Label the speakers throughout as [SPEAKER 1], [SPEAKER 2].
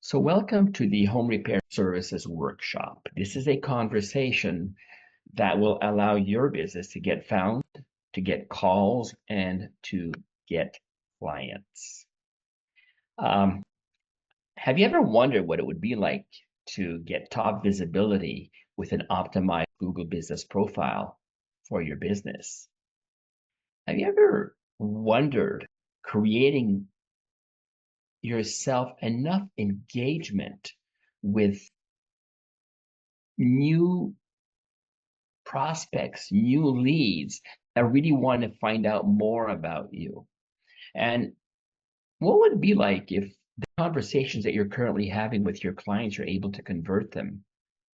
[SPEAKER 1] So, welcome to the Home Repair Services Workshop. This is a conversation that will allow your business to get found, to get calls, and to get clients. Um, have you ever wondered what it would be like to get top visibility with an optimized Google business profile for your business? Have you ever wondered creating yourself enough engagement with new prospects, new leads that really want to find out more about you? And what would it be like if the conversations that you're currently having with your clients, you're able to convert them,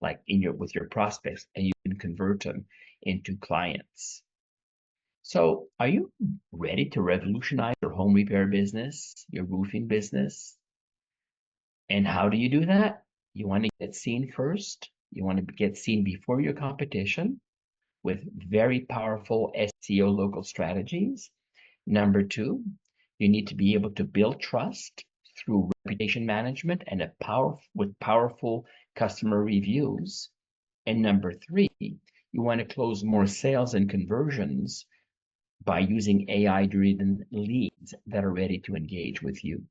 [SPEAKER 1] like in your with your prospects, and you can convert them into clients? So, are you ready to revolutionize your home repair business, your roofing business? And how do you do that? You want to get seen first. You want to get seen before your competition with very powerful SEO local strategies. Number two, you need to be able to build trust through reputation management and with powerful customer reviews. And number three, you want to close more sales and conversions by using AI-driven leads that are ready to engage with you.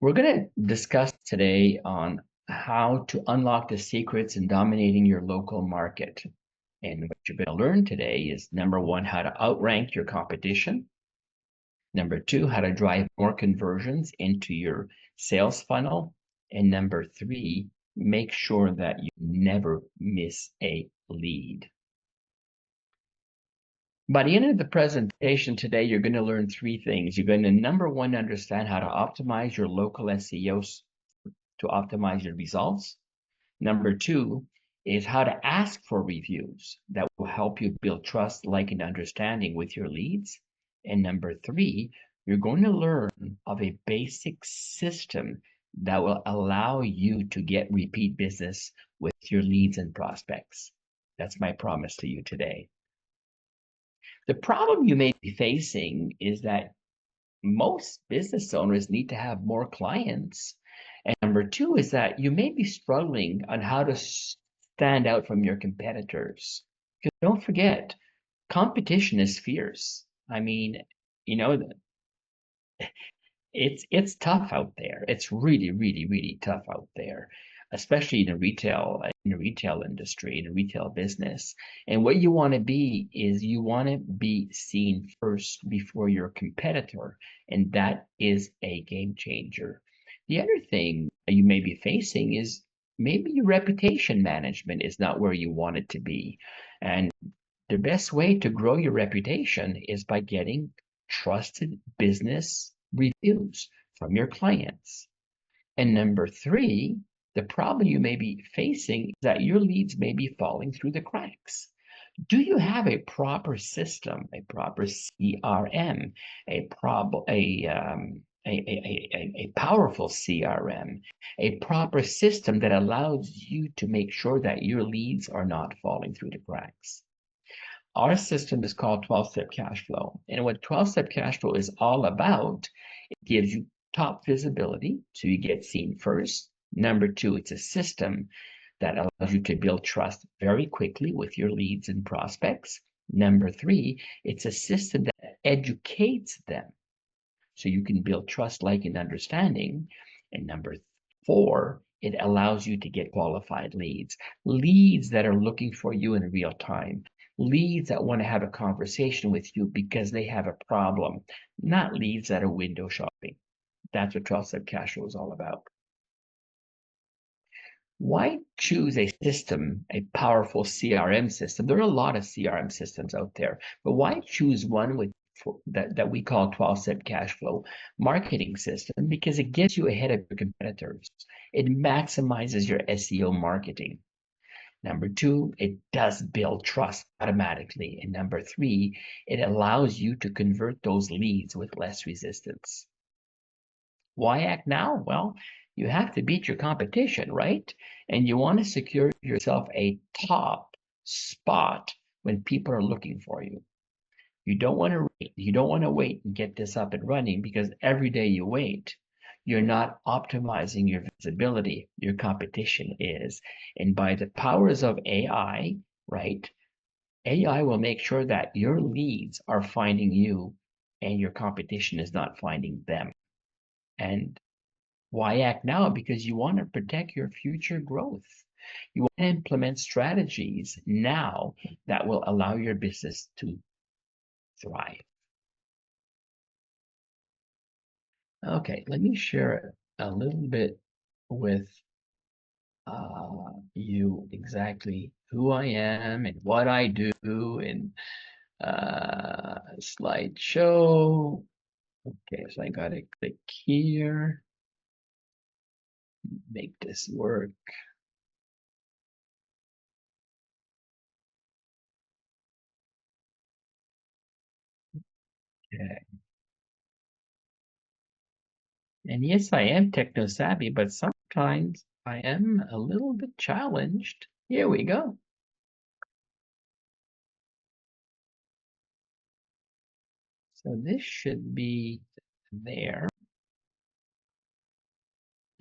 [SPEAKER 1] We're going to discuss today on how to unlock the secrets in dominating your local market. And what you're going to learn today is number one, how to outrank your competition. Number two, how to drive more conversions into your sales funnel. And number three, make sure that you never miss a lead. By the end of the presentation today, you're going to learn three things. You're going to, number one, understand how to optimize your local SEOs to optimize your results. Number two is how to ask for reviews that will help you build trust, like, and understanding with your leads. And number three, you're going to learn of a basic system that will allow you to get repeat business with your leads and prospects. That's my promise to you today. The problem you may be facing is that most business owners need to have more clients. And number two is that you may be struggling on how to stand out from your competitors. Because don't forget, competition is fierce. I mean, you know, it's tough out there. It's really, really, really tough out there, especially in the retail industry, in the retail business. And what you want to be is you want to be seen first before your competitor, and that is a game changer. The other thing you may be facing is maybe your reputation management is not where you want it to be. And the best way to grow your reputation is by getting trusted business reviews from your clients. And number three, the problem you may be facing is that your leads may be falling through the cracks. Do you have a proper system, a proper CRM, a powerful CRM, a proper system that allows you to make sure that your leads are not falling through the cracks? Our system is called 12-step cash flow. And what 12-step cash flow is all about, it gives you top visibility, so you get seen first. Number two, it's a system that allows you to build trust very quickly with your leads and prospects. Number three, it's a system that educates them so you can build trust, like, and understanding. And number four, it allows you to get qualified leads, leads that are looking for you in real time, leads that want to have a conversation with you because they have a problem, not leads that are window shopping. That's what 12-step cash flow is all about. Why choose a system, a powerful CRM system? There are a lot of CRM systems out there, but why choose one that we call 12-step cash flow marketing system? Because it gets you ahead of your competitors. It maximizes your SEO marketing. Number two, it does build trust automatically. And number three, it allows you to convert those leads with less resistance. Why act now? Well, you have to beat your competition, right? And you want to secure yourself a top spot when people are looking for you. You don't want to wait. You don't want to wait and get this up and running, because every day you wait, you're not optimizing your visibility. Your competition is. And by the powers of AI, right? AI will make sure that your leads are finding you and your competition is not finding them. And why act now? Because you want to protect your future growth. You want to implement strategies now that will allow your business to thrive. Okay, let me share a little bit with you exactly who I am and what I do and slideshow. Okay, so I gotta click here, make this work. Okay. And yes, I am techno savvy, but sometimes I am a little bit challenged. Here we go. So this should be there.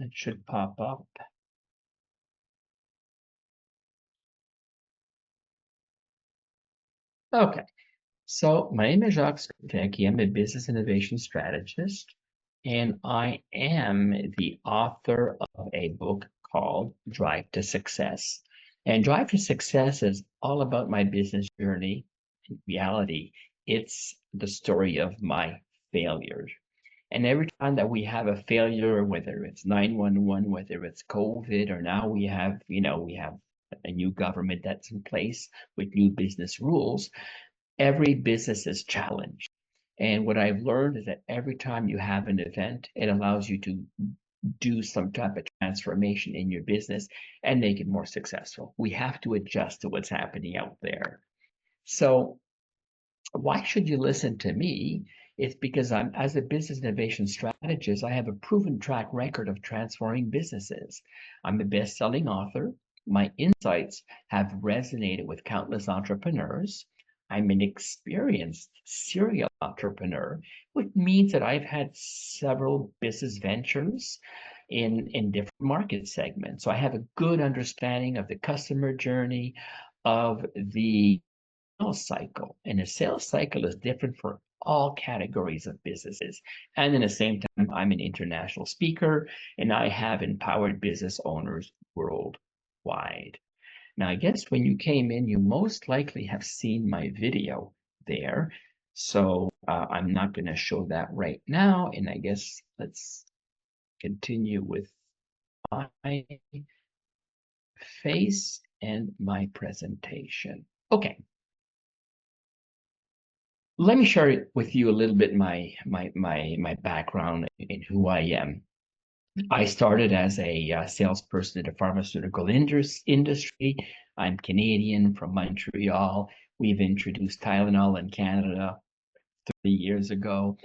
[SPEAKER 1] It should pop up. Okay. So my name is Jacques Scotecki. I'm a business innovation strategist, and I am the author of a book called Drive to Success. And Drive to Success is all about my business journey. In reality, it's the story of my failures. And every time that we have a failure, whether it's 911, whether it's COVID, or now we have a new government that's in place with new business rules, every business is challenged. And what I've learned is that every time you have an event, it allows you to do some type of transformation in your business and make it more successful. We have to adjust to what's happening out there. So why should you listen to me? It's because as a business innovation strategist, I have a proven track record of transforming businesses. I'm a best-selling author. My insights have resonated with countless entrepreneurs. I'm an experienced serial entrepreneur, which means that I've had several business ventures in different market segments. So I have a good understanding of the customer journey, of the sales cycle. And the sales cycle is different for all categories of businesses. And in the same time, I'm an international speaker and I have empowered business owners worldwide. Now, I guess when you came in, you most likely have seen my video there. So I'm not going to show that right now. And I guess let's continue with my face and my presentation. Okay. Let me share with you a little bit my background in who I am. I started as a salesperson in the pharmaceutical industry. I'm Canadian from Montreal. We've introduced Tylenol in Canada 30 years ago.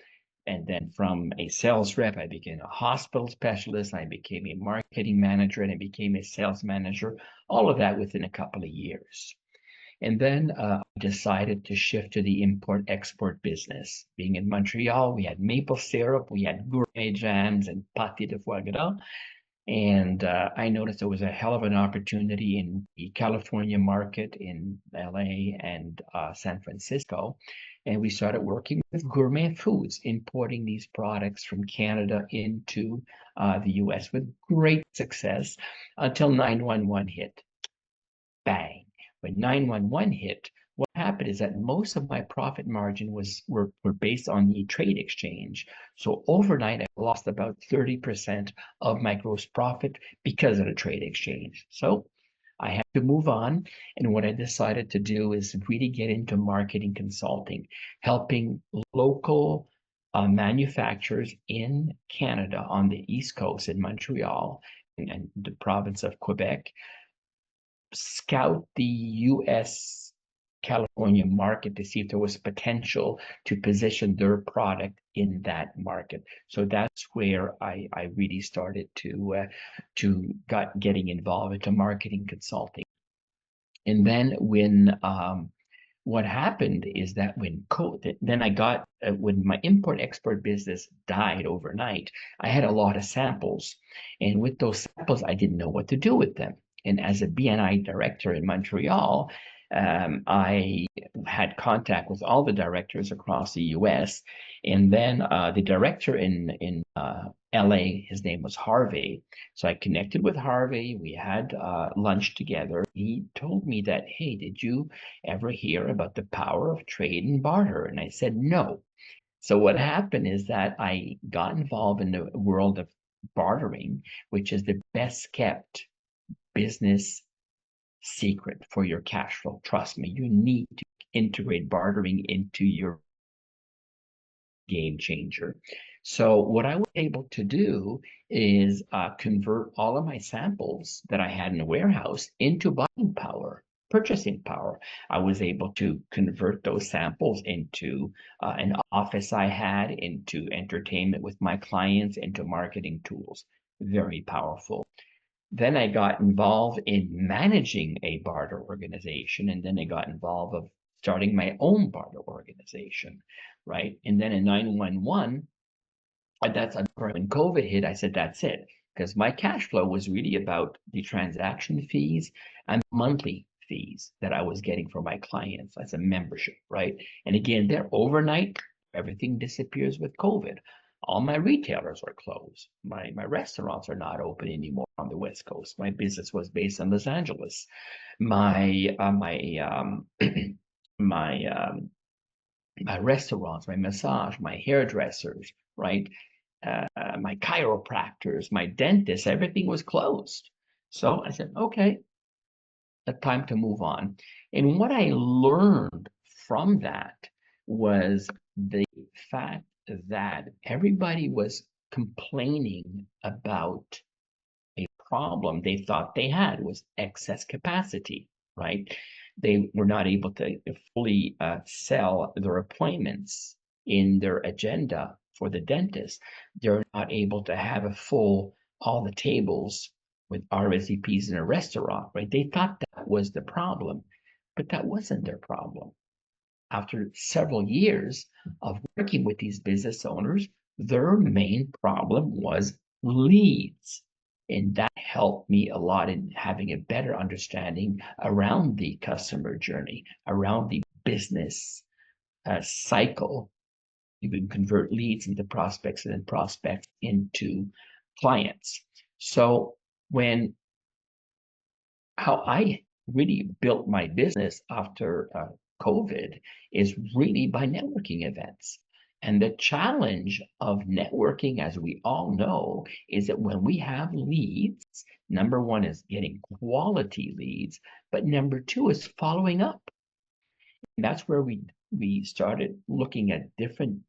[SPEAKER 1] And then from a sales rep, I became a hospital specialist. I became a marketing manager and I became a sales manager. All of that within a couple of years. And then I decided to shift to the import-export business. Being in Montreal, we had maple syrup, we had gourmet jams and pâté de foie gras. And I noticed there was a hell of an opportunity in the California market in LA and San Francisco. And we started working with gourmet foods, importing these products from Canada into the US with great success until 911 hit. Bang. When 911 hit, what happened is that most of my profit margin were based on the trade exchange. So overnight, I lost about 30% of my gross profit because of the trade exchange. So I had to move on. And what I decided to do is really get into marketing consulting, helping local manufacturers in Canada on the East Coast in Montreal and the province of Quebec scout the US California market to see if there was potential to position their product in that market. So that's where I really started to getting involved into marketing consulting. And then when what happened is that then I got when my import export business died overnight, I had a lot of samples, and with those samples, I didn't know what to do with them. And as a BNI director in Montreal, I had contact with all the directors across the U.S. And then the director in LA, his name was Harvey. So I connected with Harvey. We had lunch together. He told me that, hey, did you ever hear about the power of trade and barter? And I said, no. So what happened is that I got involved in the world of bartering, which is the best kept business secret for your cash flow. Trust me, you need to integrate bartering into your game changer. So what I was able to do is convert all of my samples that I had in the warehouse into buying power, purchasing power. I was able to convert those samples into an office I had, into entertainment with my clients, into marketing tools. Very powerful. Then I got involved in managing a barter organization, and then I got involved of starting my own barter organization, right? And then in 911, that's when COVID hit, I said, that's it. Because my cash flow was really about the transaction fees and monthly fees that I was getting from my clients as a membership, right? And again, they're overnight, everything disappears with COVID. All my retailers are closed. My restaurants are not open anymore on the West Coast. My business was based in Los Angeles. My my my restaurants, my massage, my hairdressers, right? My chiropractors, my dentist, everything was closed. So I said, okay, time to move on. And what I learned from that was the fact that everybody was complaining about a problem they thought they had was excess capacity, right? They were not able to fully sell their appointments in their agenda for the dentist. They're not able to have a full, all the tables with RSVPs in a restaurant, right? They thought that was the problem, but that wasn't their problem. After several years of working with these business owners, their main problem was leads. And that helped me a lot in having a better understanding around the customer journey, around the business cycle. You can convert leads into prospects and then prospects into clients. So when how I really built my business after COVID is really by networking events. And the challenge of networking, as we all know, is that when we have leads, number one is getting quality leads, but number two is following up. And that's where we started looking at different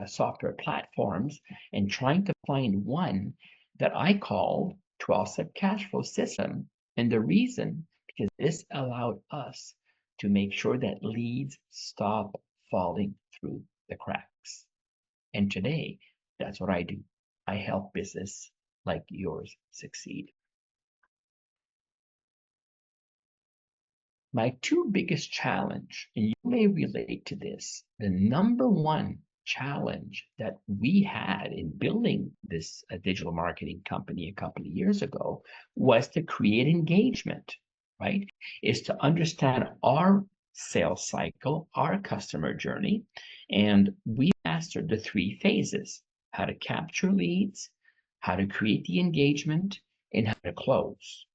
[SPEAKER 1] software platforms and trying to find one that I called 12-step cash flow system. And the reason, because this allowed us to make sure that leads stop falling through the cracks. And today, that's what I do. I help business like yours succeed. My two biggest challenge, and you may relate to this, the number one challenge that we had in building this digital marketing company a couple of years ago was to create engagement, right? Is to understand our sales cycle, our customer journey, and we mastered the three phases: how to capture leads, how to create the engagement, and how to close.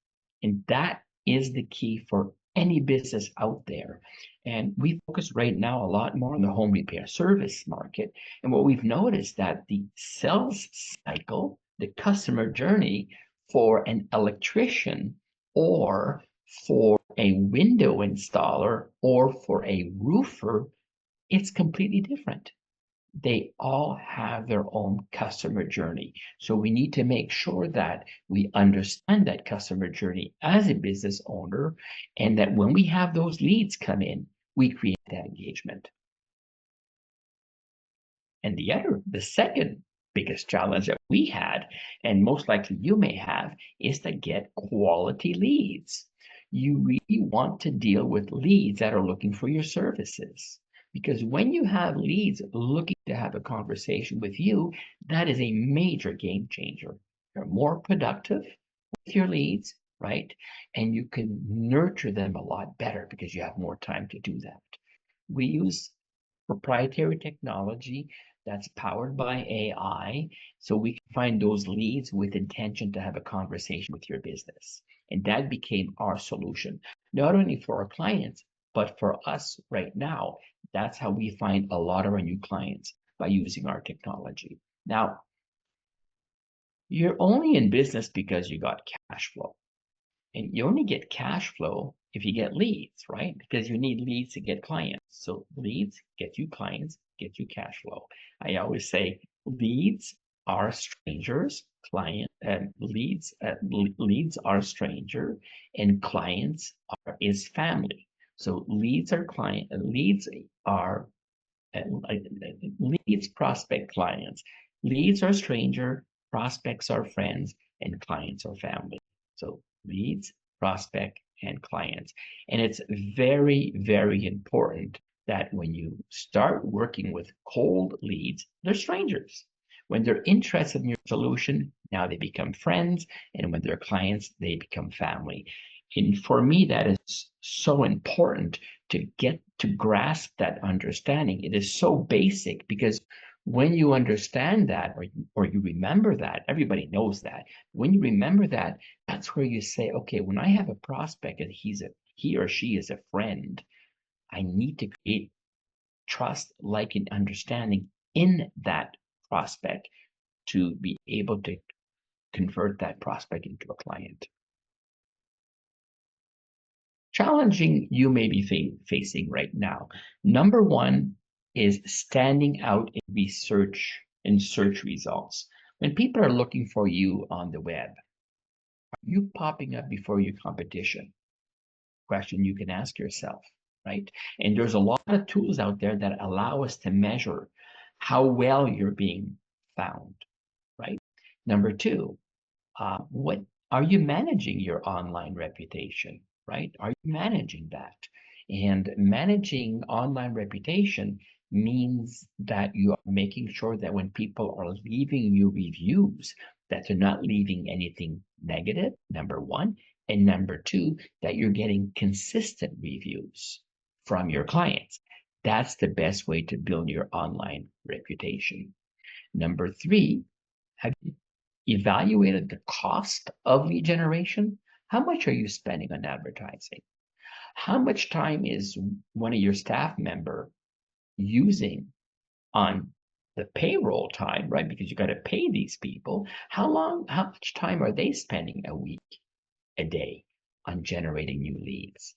[SPEAKER 1] And that is the key for any business out there. And we focus right now a lot more on the home repair service market. And what we've noticed that the sales cycle, the customer journey for an electrician or for a window installer or for a roofer, it's completely different. They all have their own customer journey. So we need to make sure that we understand that customer journey as a business owner, and that when we have those leads come in, we create that engagement. And the second biggest challenge that we had, and most likely you may have, is to get quality leads. you really want to deal with leads that are looking for your services. Because when you have leads looking to have a conversation with you, that is a major game changer. You're more productive with your leads, right? And you can nurture them a lot better because you have more time to do that. We use proprietary technology that's powered by AI, so we can find those leads with intention to have a conversation with your business. And that became our solution, not only for our clients, but for us right now. That's how we find a lot of our new clients, by using our technology. Now, you're only in business because you got cash flow. And you only get cash flow if you get leads, right? Because you need leads to get clients. So leads get you clients, get you cash flow. I always say leads are strangers, leads are stranger, and clients is family. So leads are leads, prospect, clients. Leads are stranger, prospects are friends, and clients are family. So leads, prospect, and clients. And it's very, very important that when you start working with cold leads, they're strangers. When they're interested in your solution, now they become friends. And when they're clients, they become family. And for me, that is so important to get to grasp that understanding. It is so basic because when you understand that, or you remember that, everybody knows that. When you remember that, that's where you say, okay, when I have a prospect and he or she is a friend, I need to create trust, like, and understanding in that prospect to be able to convert that prospect into a client. Challenging you may be facing right now. Number one is standing out in search results. When people are looking for you on the web, are you popping up before your competition? Question you can ask yourself, right? And there's a lot of tools out there that allow us to measure how well you're being found, right? Number two, what are you managing your online reputation, right? Are you managing that? And managing online reputation means that you are making sure that when people are leaving you reviews, that they're not leaving anything negative, number one. And number two, that you're getting consistent reviews from your clients. That's the best way to build your online reputation. Number three, have you evaluated the cost of lead generation? How much are you spending on advertising? How much time is one of your staff member using on the payroll time, right? Because you got to pay these people. How much time are they spending a week, a day on generating new leads?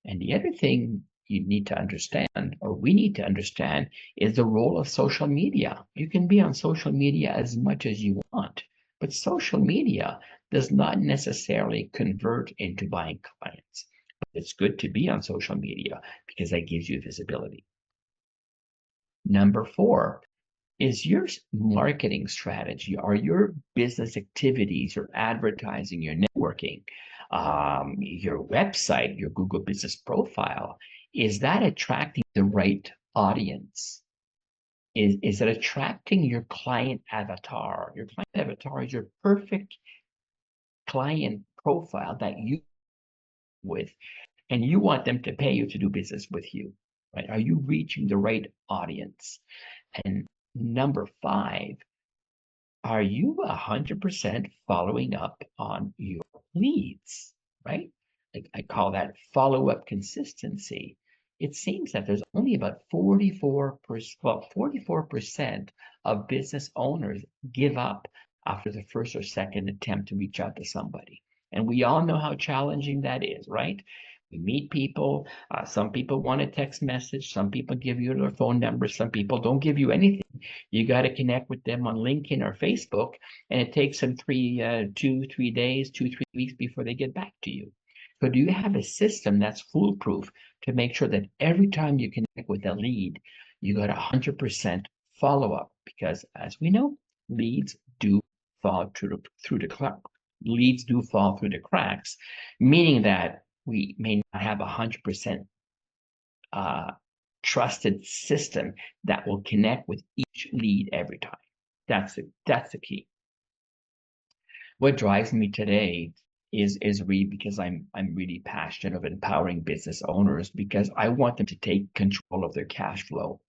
[SPEAKER 1] And the other thing you need to understand, or we need to understand, is the role of social media. You can be on social media as much as you want, but social media does not necessarily convert into buying clients. But it's good to be on social media because that gives you visibility. Number four, is your marketing strategy, are your business activities, your advertising, your networking, your website, your Google Business Profile, is that attracting the right audience? Is it attracting your client avatar? Your client avatar is your perfect client profile that you with, and you want them to pay you to do business with you, right? Are you reaching the right audience? And number five, are you 100% following up on your leads, right? I call that follow-up consistency. It seems that there's only about 44% of business owners give up after the first or second attempt to reach out to somebody. And we all know how challenging that is, right? We meet people. Some people want a text message. Some people give you their phone number. Some people don't give you anything. You got to connect with them on LinkedIn or Facebook, and it takes them 3 days, 3 weeks before they get back to you. So do you have a system that's foolproof to make sure that every time you connect with a lead, you got 100% follow-up? Because as we know, leads do fall through the leads do fall through the cracks, meaning that we may not have 100% trusted system that will connect with each lead every time. That's the key. What drives me today is really because I'm really passionate of empowering business owners because I want them to take control of their cash flow.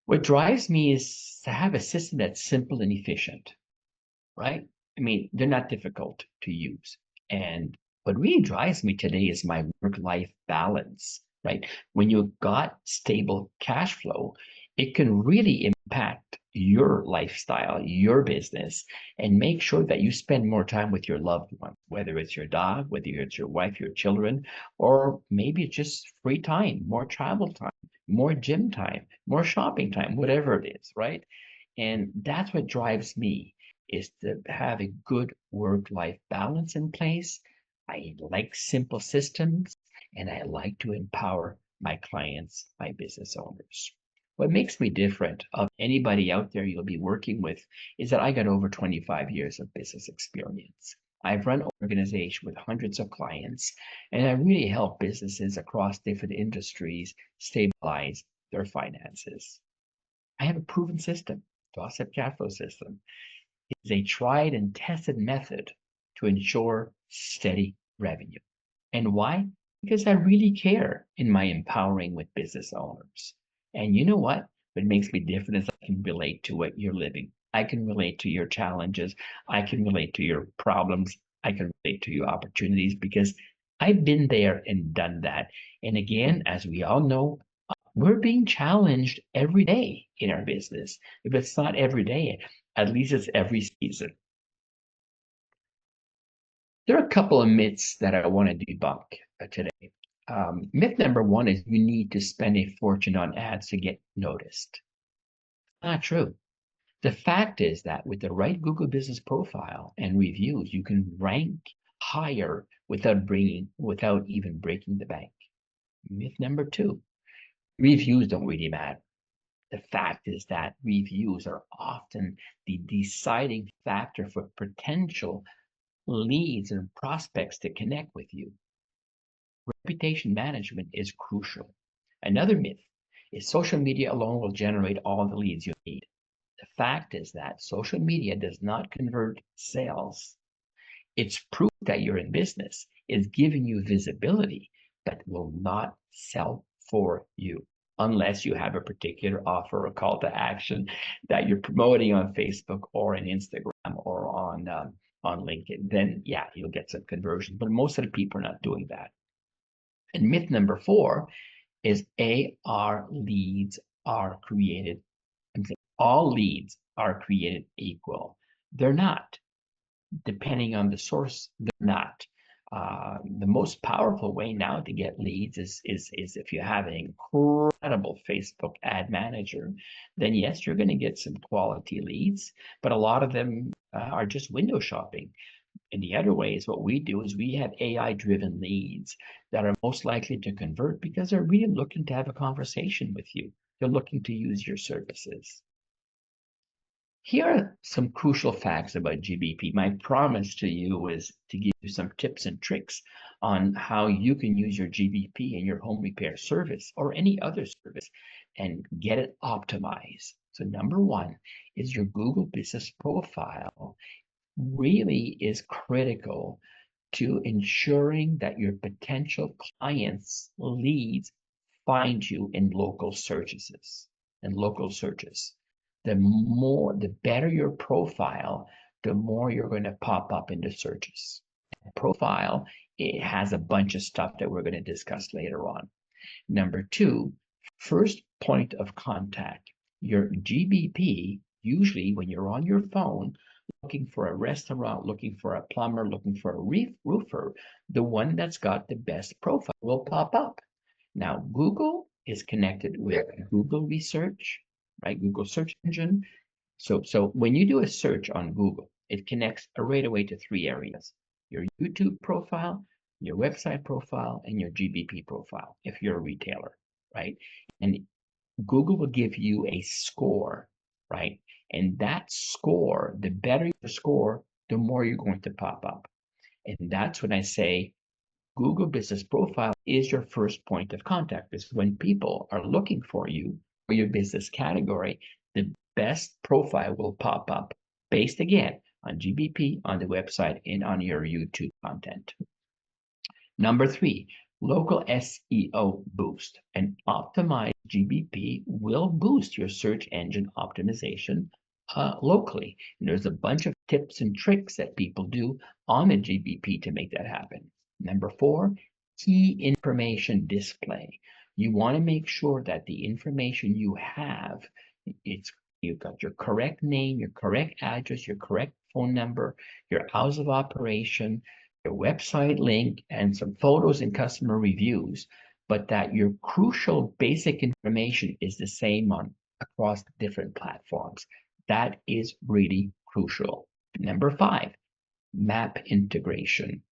[SPEAKER 1] What drives me is to have a system that's simple and efficient, right? I mean, they're not difficult to use. And what really drives me today is my work-life balance, right? When you've got stable cash flow, it can really impact your lifestyle, your business, and make sure that you spend more time with your loved ones, whether it's your dog, whether it's your wife, your children, or maybe it's just free time, more travel time, more gym time, more shopping time, whatever it is, right? And that's what drives me is to have a good work-life balance in place. I like simple systems and I like to empower my clients, my business owners. What makes me different of anybody out there you'll be working with is that I got over 25 years of business experience. I've run organizations with hundreds of clients, and I really help businesses across different industries stabilize their finances. I have a proven system, the asset cash flow system is a tried and tested method to ensure steady revenue. And why? Because I really care in my empowering with business owners. And you know what? What makes me different is I can relate to what you're living. I can relate to your challenges. I can relate to your problems. I can relate to your opportunities because I've been there and done that. And again, as we all know, we're being challenged every day in our business. If it's not every day, at least it's every season. There are a couple of myths that I want to debunk today. Myth number one is you need to spend a fortune on ads to get noticed. Not true. The fact is that with the right Google business profile and reviews, you can rank higher without even breaking the bank. Myth number two, reviews don't really matter. The fact is that reviews are often the deciding factor for potential leads and prospects to connect with you. Reputation management is crucial. Another myth is social media alone will generate all the leads you need. The fact is that social media does not convert sales. It's proof that you're in business, is giving you visibility, but will not sell for you unless you have a particular offer or call to action that you're promoting on Facebook or on Instagram or on LinkedIn. Then yeah, you'll get some conversion, but most of the people are not doing that. And myth number four is AR leads are created. All leads are created equal. They're not. Depending on the source, they're not. The most powerful way now to get leads is if you have an incredible Facebook ad manager, then yes, you're going to get some quality leads, but a lot of them are just window shopping. And the other way is what we do is we have AI-driven leads that are most likely to convert because they're really looking to have a conversation with you. They're looking to use your services. Here are some crucial facts about GBP. My promise to you is to give you some tips and tricks on how you can use your GBP in your home repair service or any other service and get it optimized. So number one is your Google Business Profile really is critical to ensuring that your potential clients' leads find you in local searches the better your profile, the more you're going to pop up in the searches. Profile, it has a bunch of stuff that we're going to discuss later on. Number two, first point of contact. Your GBP, usually when you're on your phone, looking for a restaurant, looking for a plumber, looking for a roofer, the one that's got the best profile will pop up. Now, Google is connected with Google Research, right? Google search engine. So when you do a search on Google, it connects right away to three areas: your YouTube profile, your website profile, and your GBP profile, if you're a retailer, right? And Google will give you a score, right? And that score, the better your score, the more you're going to pop up. And that's when I say Google Business Profile is your first point of contact. This is when people are looking for you for your business category. The best profile will pop up based again on GBP, on the website, and on your YouTube content. Number 3, local SEO boost. An optimized GBP will boost your search engine optimization locally. And there's a bunch of tips and tricks that people do on the GBP to make that happen. Number 4, key information display. You want to make sure that the information you have, you've got your correct name, your correct address, your correct phone number, your hours of operation, your website link, and some photos and customer reviews, but that your crucial basic information is the same across different platforms. That is really crucial. Number 5, map integration.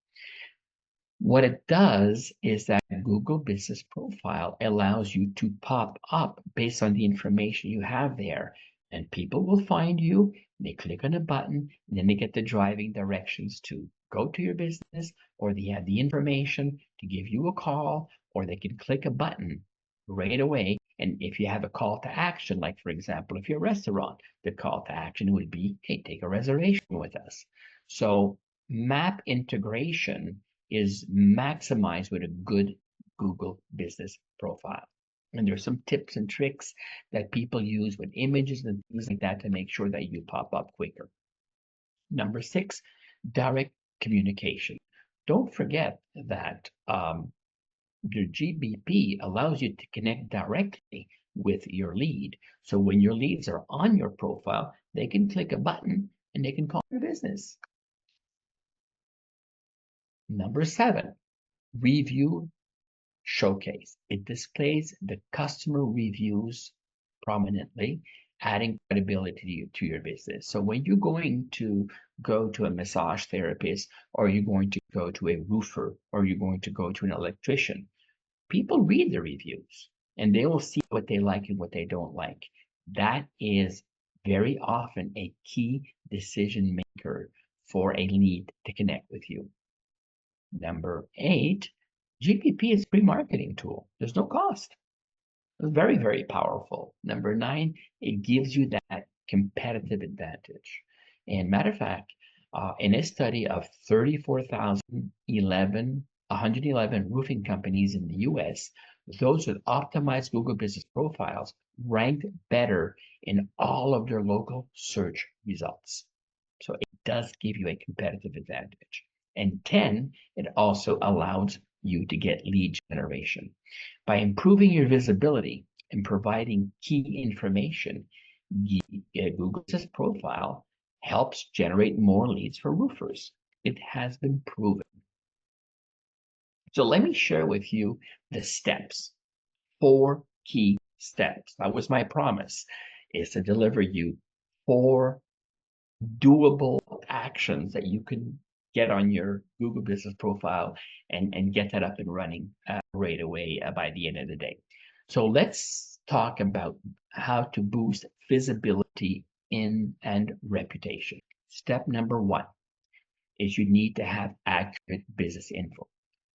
[SPEAKER 1] What it does is that Google Business Profile allows you to pop up based on the information you have there. And people will find you, they click on a button, and then they get the driving directions to go to your business, or they have the information to give you a call, or they can click a button right away. And if you have a call to action, like for example, if you're a restaurant, the call to action would be, hey, take a reservation with us. So map integration is maximized with a good Google Business Profile. And there's some tips and tricks that people use with images and things like that to make sure that you pop up quicker. Number 6, direct communication. Don't forget that your GBP allows you to connect directly with your lead. So when your leads are on your profile, they can click a button and they can call your business. Number 7, review showcase. It displays the customer reviews prominently, adding credibility to your business. So when you're going to go to a massage therapist, or you're going to go to a roofer, or you're going to go to an electrician, people read the reviews and they will see what they like and what they don't like. That is very often a key decision maker for a lead to connect with you. Number 8, GPP is a free marketing tool. There's no cost. It's very, very powerful. Number 9, it gives you that competitive advantage. And matter of fact, in a study of 111 roofing companies in the US, those with optimized Google Business Profiles ranked better in all of their local search results. So it does give you a competitive advantage. And 10, it also allows you to get lead generation. By improving your visibility and providing key information, Google Business Profile helps generate more leads for roofers. It has been proven. So let me share with you the steps, 4 key steps. That was my promise, is to deliver you 4 doable actions that you can get on your Google Business Profile and get that up and running right away by the end of the day. So let's talk about how to boost visibility and reputation. Step number 1 is you need to have accurate business info.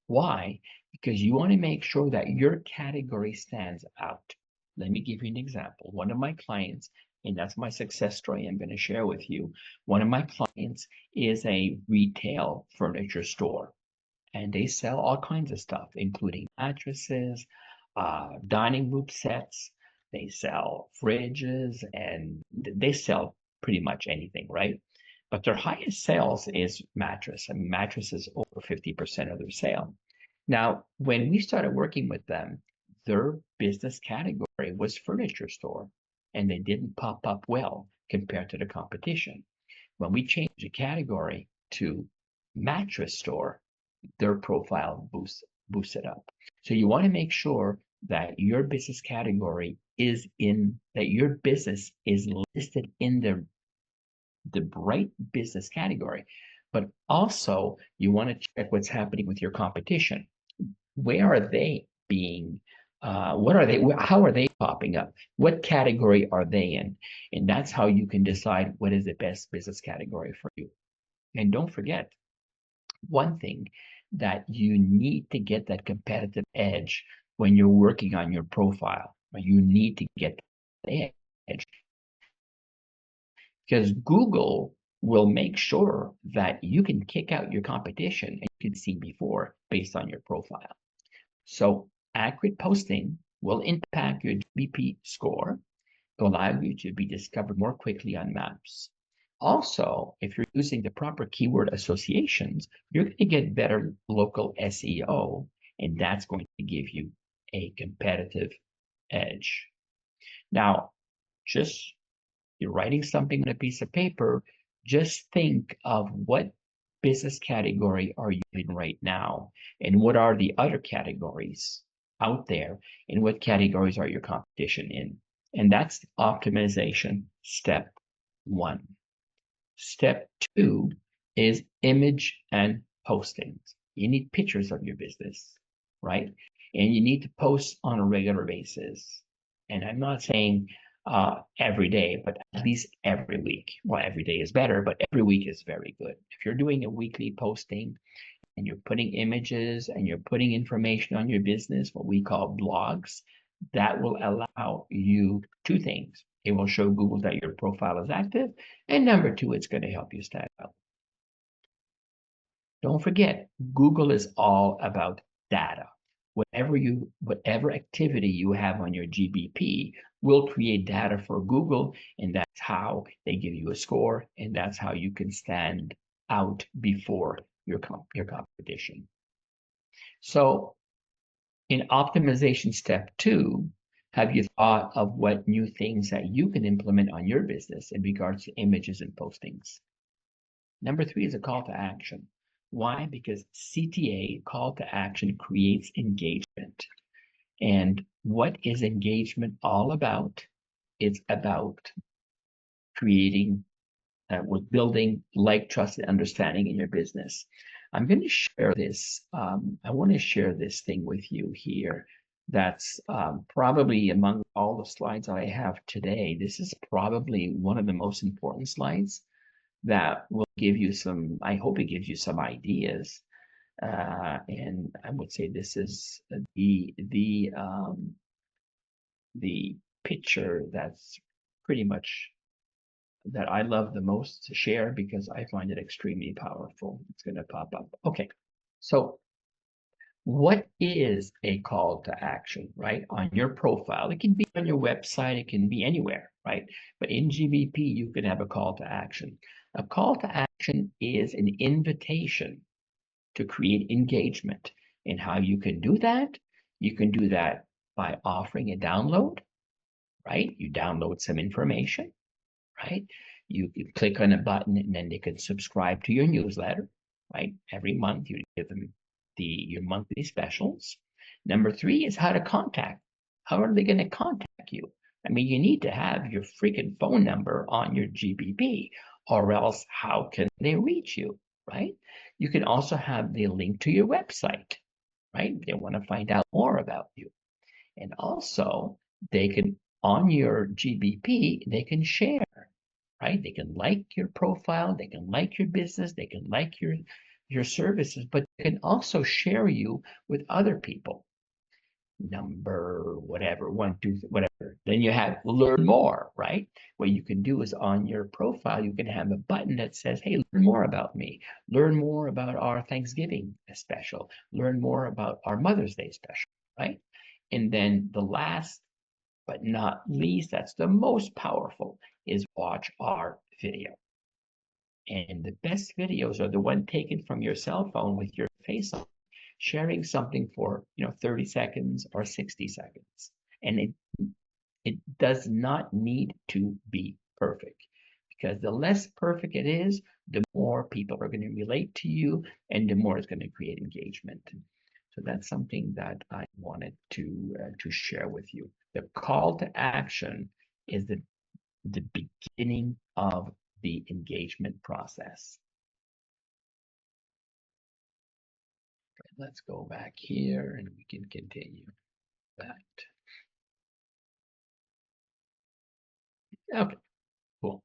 [SPEAKER 1] Why? Because you want to make sure that your category stands out. Let me give you an example. One of my clients, and that's my success story I'm going to share with you. One of my clients is a retail furniture store, and they sell all kinds of stuff, including mattresses, dining room sets. They sell fridges, and they sell pretty much anything, right? But their highest sales is mattress. I mean, mattress is over 50% of their sale. Now, when we started working with them, their business category was furniture store, and they didn't pop up well compared to the competition. When we changed the category to mattress store, their profile boosted up. So you want to make sure that your business category that your business is listed in the right business category, but also you want to check what's happening with your competition. Where are they being? What are they? How are they popping up? What category are they in? And that's how you can decide what is the best business category for you. And don't forget one thing that you need to get that competitive edge when you're working on your profile. You need to get the edge because Google will make sure that you can kick out your competition and you can see before based on your profile. So accurate posting will impact your GBP score, allow you to be discovered more quickly on maps. Also, if you're using the proper keyword associations, you're going to get better local SEO, and that's going to give you a competitive edge. Now, just you're writing something on a piece of paper, just think of what business category are you in right now, and what are the other categories out there, and what categories are your competition in. And that's optimization step one. Step two is image and postings. You need pictures of your business, right? And you need to post on a regular basis. And I'm not saying every day, but at least every week. Well, every day is better, but every week is very good. If you're doing a weekly posting and you're putting images and you're putting information on your business, what we call blogs, that will allow you two things. It will show Google that your profile is active. And number two, it's going to help you stand out. Don't forget, Google is all about data. Whatever activity you have on your GBP will create data for Google, and that's how they give you a score, and that's how you can stand out before your competition. So in optimization step two, have you thought of what new things that you can implement on your business in regards to images and postings? Number three is a call to action. Why? Because CTA, call to action, creates engagement. And what is engagement all about? It's about creating, with building like, trust, and understanding in your business. I'm going to share this. I want to share this thing with you here. That's probably among all the slides I have today. This is probably one of the most important slides that will give you some, I hope it gives you some ideas. And I would say this is the picture that's pretty much that I love the most to share because I find it extremely powerful. It's going to pop up. Okay, so what is a call to action, right? On your profile, it can be on your website, it can be anywhere, right? But in GBP, you can have a call to action. A call to action is an invitation to create engagement. And how you can do that? You can do that by offering a download, right? You download some information, right? You can click on a button and then they can subscribe to your newsletter, right? Every month you give them your monthly specials. Number three is how to contact. How are they going to contact you? I mean, you need to have your freaking phone number on your GBP, or else how can they reach you, right? You can also have the link to your website, right? They want to find out more about you. And also, they can, on your GBP, they can share, right? They can like your profile, they can like your business, they can like your services, but they can also share you with other people. Number whatever, one, two, whatever. Then you have learn more, right? What you can do is on your profile, you can have a button that says, hey, learn more about me, learn more about our Thanksgiving special, learn more about our Mother's Day special, right? And then the last but not least, that's the most powerful, is watch our video. And the best videos are the one taken from your cell phone with your face on, sharing something for 30 seconds or 60 seconds. And it does not need to be perfect, because the less perfect it is, the more people are going to relate to you and the more it's going to create engagement. So that's something that I wanted to share with you. The call to action is the beginning of the engagement process. Let's go back here and we can continue that. Okay, cool.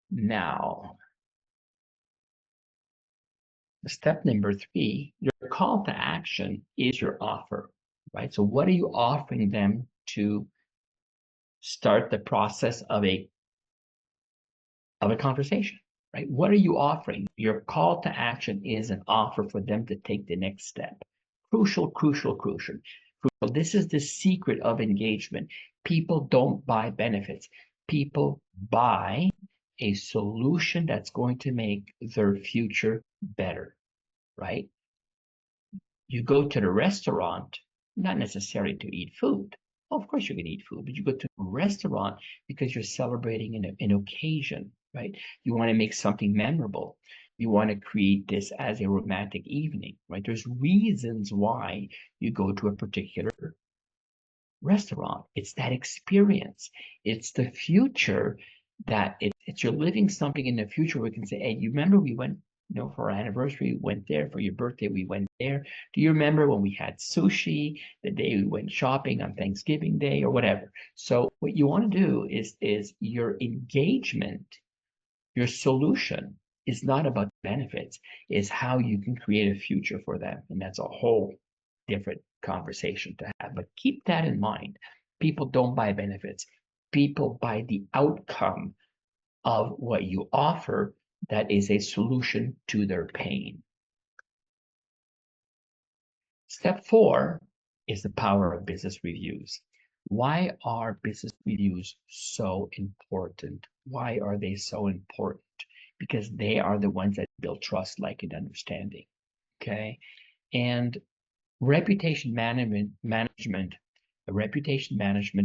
[SPEAKER 1] Now, Step number three, your call to action is your offer, right? So what are you offering them to start the process of a conversation, right? What are you offering? Your call to action is an offer for them to take the next step. Crucial, crucial, crucial. Crucial. This is the secret of engagement. People don't buy benefits. People buy a solution that's going to make their future better, right? You go to the restaurant, not necessarily to eat food. Of course, you can eat food, but you go to a restaurant because you're celebrating an occasion, right? You want to make something memorable. You want to create this as a romantic evening, right? There's reasons why you go to a particular restaurant. It's that experience. It's the future that it's you're living something in the future. We can say, hey, you remember we went, for our anniversary, we went there. For your birthday, we went there. Do you remember when we had sushi the day we went shopping on Thanksgiving Day or whatever? So what you want to do is your engagement, your solution is not about benefits, is how you can create a future for them. And that's a whole different conversation to have. But keep that in mind. People don't buy benefits. People buy the outcome of what you offer that is a solution to their pain. Step four is the power of business reviews. Why are business reviews so important? Why are they so important? Because they are the ones that build trust, like, and understanding. Okay. And reputation management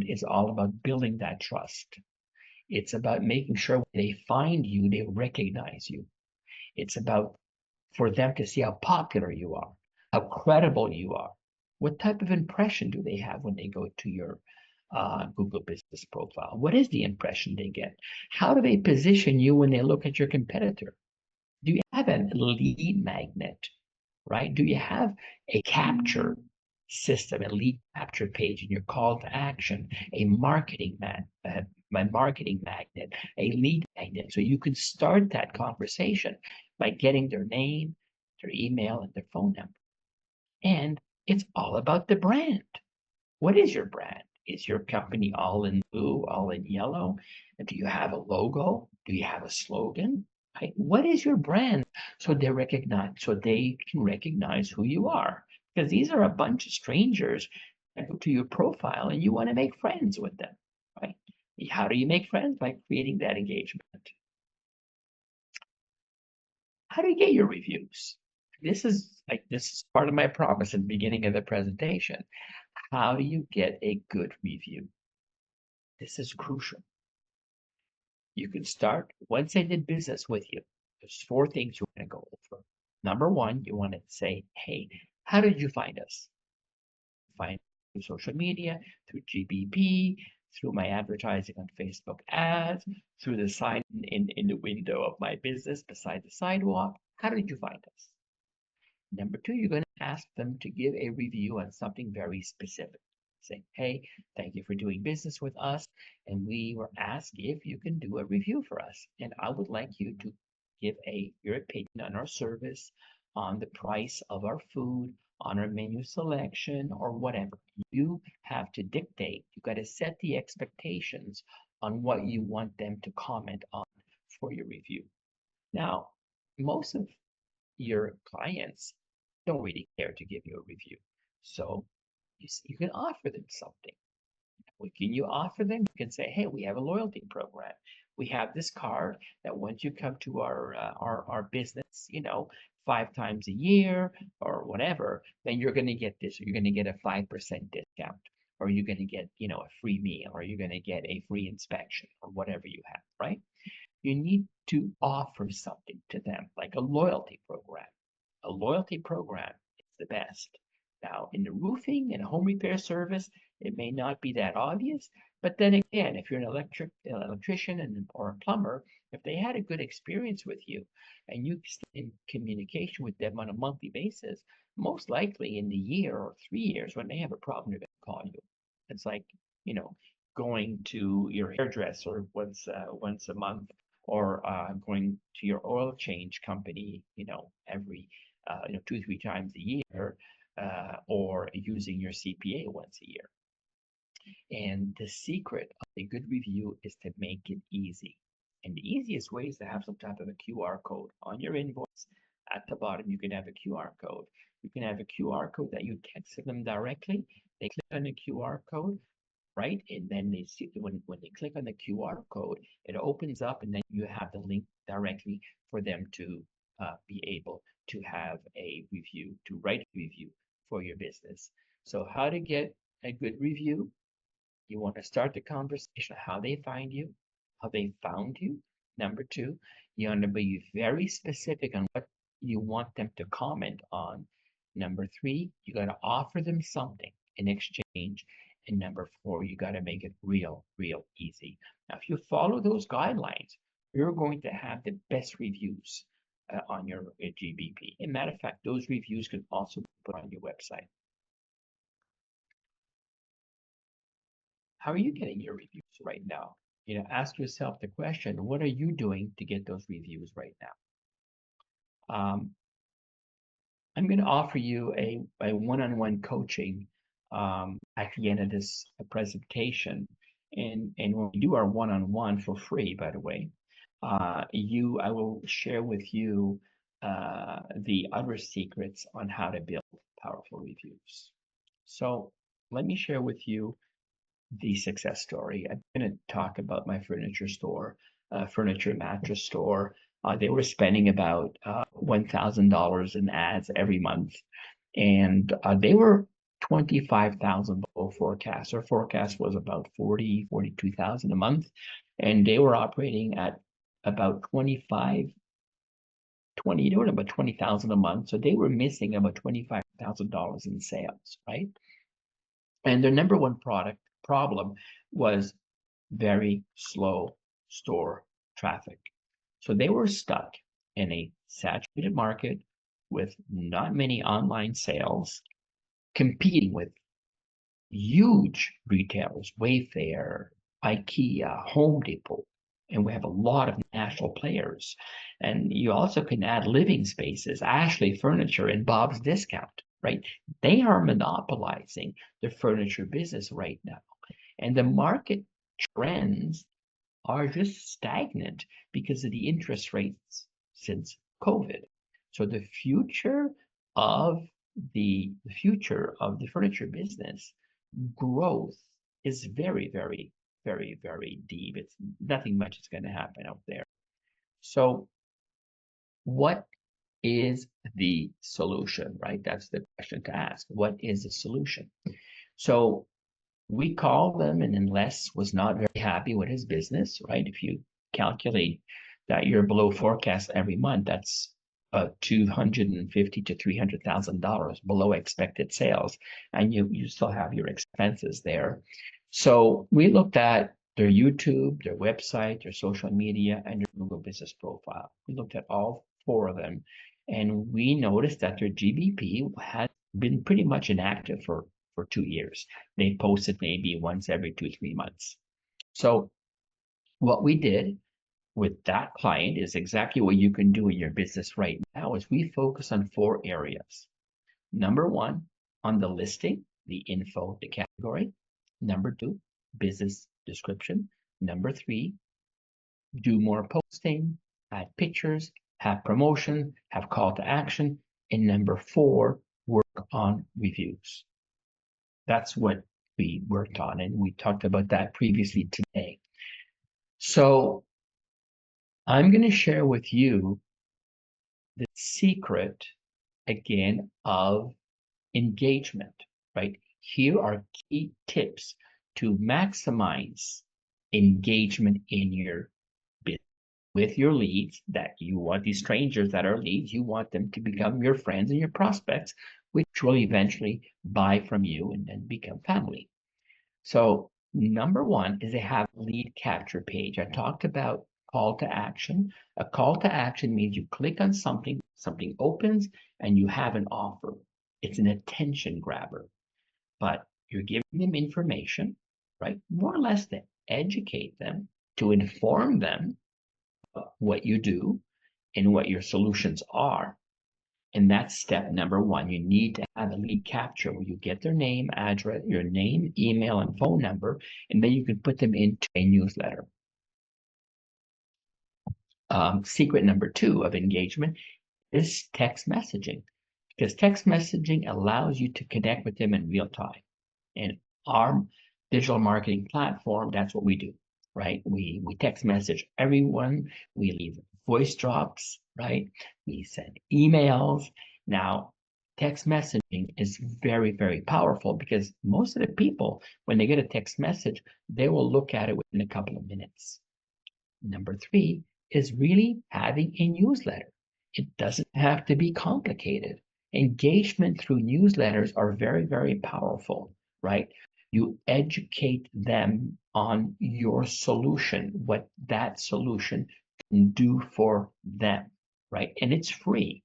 [SPEAKER 1] is all about building that trust. It's about making sure when they find you, they recognize you. It's about for them to see how popular you are, how credible you are. What type of impression do they have when they go to your Google business profile? What is the impression they get? How do they position you when they look at your competitor? Do you have a lead magnet, right? Do you have a capture system, a lead capture page in your call to action, my marketing magnet, a lead magnet, so you can start that conversation by getting their name, their email, and their phone number. And it's all about the brand. What is your brand? Is your company all in blue, all in yellow? Do you have a logo? Do you have a slogan? Right? What is your brand? So they can recognize who you are. Because these are a bunch of strangers that go to your profile and you want to make friends with them. Right? How do you make friends? By creating that engagement. How do you get your reviews? This is part of my promise at the beginning of the presentation. How do you get a good review? This is crucial. You can start once they did business with you. There's four things you want to go over. Number one, you want to say, hey, how did you find us? Find through social media, through GBP, through my advertising on Facebook ads, through the sign in the window of my business beside the sidewalk. How did you find us? Number two, you're going to ask them to give a review on something very specific. Say, hey, thank you for doing business with us. And we were asked if you can do a review for us. And I would like you to give your opinion on our service, on the price of our food, on our menu selection, or whatever. You have to dictate. You got to set the expectations on what you want them to comment on for your review. Now, most of your clients don't really care to give you a review. So you can offer them something. What can you offer them? You can say, hey, we have a loyalty program. We have this card that once you come to our business, 5 times a year or whatever, then you're going to get this. You're going to get a 5% discount, or you're going to get, a free meal, or you're going to get a free inspection, or whatever you have, right? You need to offer something to them, like a loyalty program. A loyalty program is the best. Now, in the roofing and home repair service, it may not be that obvious, but then again, if you're an electrician or a plumber, if they had a good experience with you and you stay in communication with them on a monthly basis, most likely in the year or 3 years when they have a problem, they're going to call you. It's like, you know, going to your hairdresser once a month, or going to your oil change company, every 2, 3 times a year, or using your CPA once a year. And the secret of a good review is to make it easy. And the easiest way is to have some type of a QR code on your invoice. At the bottom, you can have a QR code. You can have a QR code that you text them directly. They click on the QR code, right? And then they see when they click on the QR code, it opens up, and then you have the link directly for them to be able to have a review, to write a review for your business. So how to get a good review? You want to start the conversation how they find you, how they found you. Number two, you want to be very specific on what you want them to comment on. Number three, you got to offer them something in exchange. And number four, you got to make it real easy. Now, if you follow those guidelines, you're going to have the best reviews on your GBP. As a matter of fact, those reviews can also be put on your website. How are you getting your reviews right now? Ask yourself the question, what are you doing to get those reviews right now? I'm going to offer you a one-on-one coaching at the end of this presentation. And when we do our one-on-one for free, by the way, I will share with you the other secrets on how to build powerful reviews. So let me share with you the success story. I'm going to talk about my furniture store, furniture mattress store. They were spending about $1,000 in ads every month, and they were 25,000 below forecast. Their forecast was about 42,000 a month, and they were operating at about 20,000 a month. So they were missing about $25,000 in sales, right? And their number one problem was very slow store traffic. So they were stuck in a saturated market with not many online sales, competing with huge retailers, Wayfair, IKEA, Home Depot, and we have a lot of national players. And you also can add living spaces, Ashley Furniture, and Bob's Discount, right? They are monopolizing the furniture business right now. And the market trends are just stagnant because of the interest rates since COVID. So the future of the furniture business growth is very deep. It's nothing much is going to happen out there. So what is the solution, right? That's the question to ask. What is the solution? So we called them, and then Les was not very happy with his business, right? If you calculate that you're below forecast every month, that's $250,000 to $300,000 below expected sales, and you still have your expenses there. So we looked at their YouTube, their website, their social media, and their Google Business Profile. We looked at all four of them, and we noticed that their GBP had been pretty much inactive for 2 years. They posted maybe once every 2-3 months. So what we did with that client is exactly what you can do in your business right now is we focus on 4 areas. Number 1, on the listing, the info, the category. Number 2, business description. Number 3, do more posting, add pictures, have promotion, have call to action. And number 4, work on reviews. That's what we worked on, and we talked about that previously today. So I'm going to share with you the secret, again, of engagement, right? Here are key tips to maximize engagement in your business with your leads that you want. These strangers that are leads, you want them to become your friends and your prospects, which will eventually buy from you and then become family. So number 1 is they have a lead capture page. I talked about call to action. A call to action means you click on something, something opens, and you have an offer. It's an attention grabber, but you're giving them information, right? More or less to educate them, to inform them what you do and what your solutions are. And that's step number one. You need to have a lead capture where you get their name, address, your name, email, and phone number, and then you can put them into a newsletter. Secret number two of engagement is text messaging, because text messaging allows you to connect with them in real time. And our digital marketing platform, that's what we do, right? We text message everyone, we leave voice drops, right? We send emails. Now, text messaging is very, very powerful because most of the people, when they get a text message, they will look at it within a couple of minutes. Number three is really having a newsletter. It doesn't have to be complicated. Engagement through newsletters are very, very powerful, right? You educate them on your solution, what that solution can do for them, right? And it's free.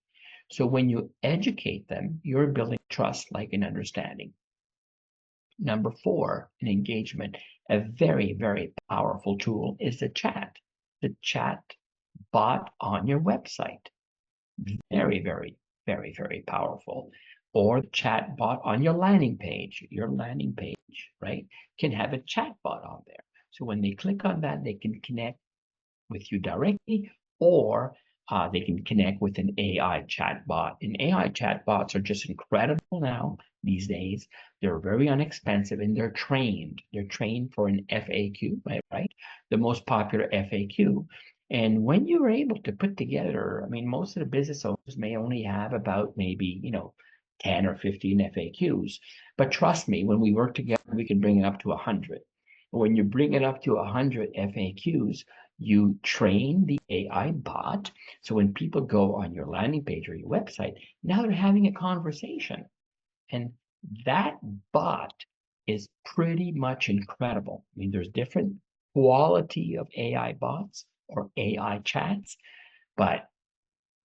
[SPEAKER 1] So when you educate them, you're building trust, like an understanding. Number four, in engagement, a very, very powerful tool is the chat bot on your website. Very, very, very, very powerful. Or the chat bot on your landing page. Your landing page, right, can have a chat bot on there. So when they click on that, they can connect with you directly, or they can connect with an AI chatbot. And AI chatbots are just incredible now these days. They're very inexpensive and they're trained. They're trained for an FAQ, right? The most popular FAQ. And when you're able to put together, I mean, most of the business owners may only have about maybe, 10 or 15 FAQs. But trust me, when we work together, we can bring it up to 100. When you bring it up to 100 FAQs, you train the AI bot. So when people go on your landing page or your website, now they're having a conversation. And that bot is pretty much incredible. I mean, there's different quality of AI bots or AI chats, but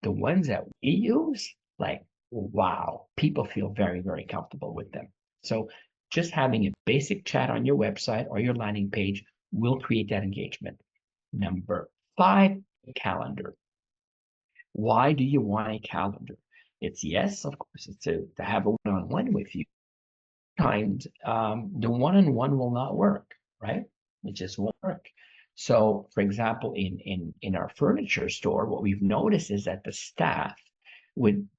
[SPEAKER 1] the ones that we use, like, wow, people feel very, very comfortable with them. So just having a basic chat on your website or your landing page will create that engagement. Number five, calendar. Why do you want a calendar? It's yes, of course, it's to have a one-on-one with you. Times the one-on-one will not work, right? It just won't work. So, for example, in our furniture store, what we've noticed is that the staff